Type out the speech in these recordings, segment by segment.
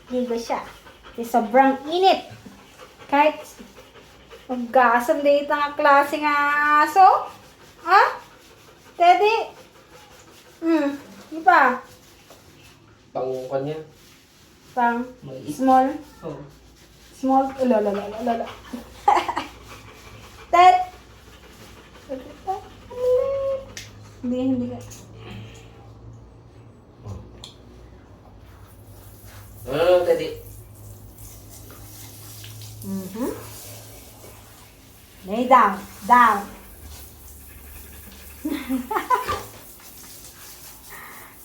Ligo siya. Kasi sobrang init. Kahit maggasam dito nga klase nga aso. Ha? Teddy? Di ba? Pang kanya. Pang Maliit. small. Oh. Small. Lala. Ted? Hindi ka. Teddy. Lay down. Down.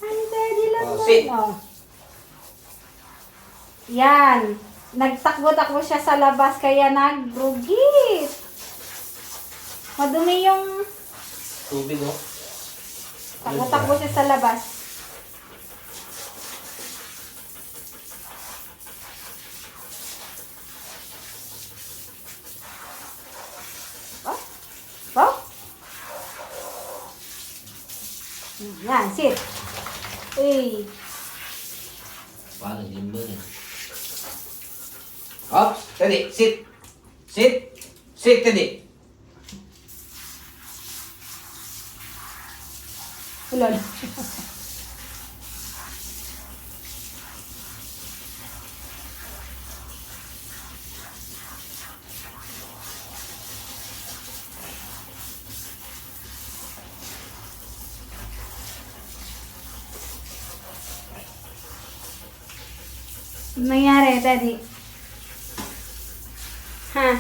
Ay, Teddy lang Oh, ba? sit. Oh. Yan. Nagtakbo-takbo siya sa labas kaya nagrugit. Madumi yung Tubig, oh. takbo-takbo siya sa labas. Oh? Oh? Yan, sit. Uy. Parang limbo niya. Up, Teddy, sit. Sit. Sit, Teddy. Ulol. Ano nangyari, Teddy? Ha?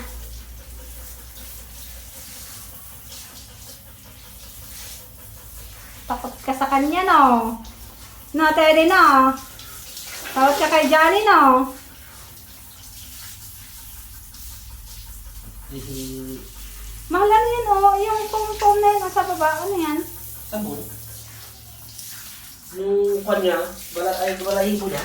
Takot ka sa kanya, no? No, Teddy, no? Takot ka kay Johnny, no? Mahal ano yan, oh? Yung foam na yun, nasa baba. Ano yan? Sabon. Yung kanya, balahibo niya.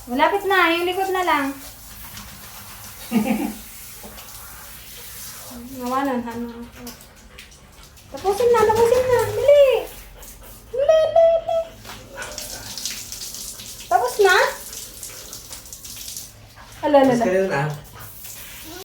Malapit na, yung likod na lang. Nawanan, ano. Tapusin na. Dali. Dali. Tapos na? Mas ka rin,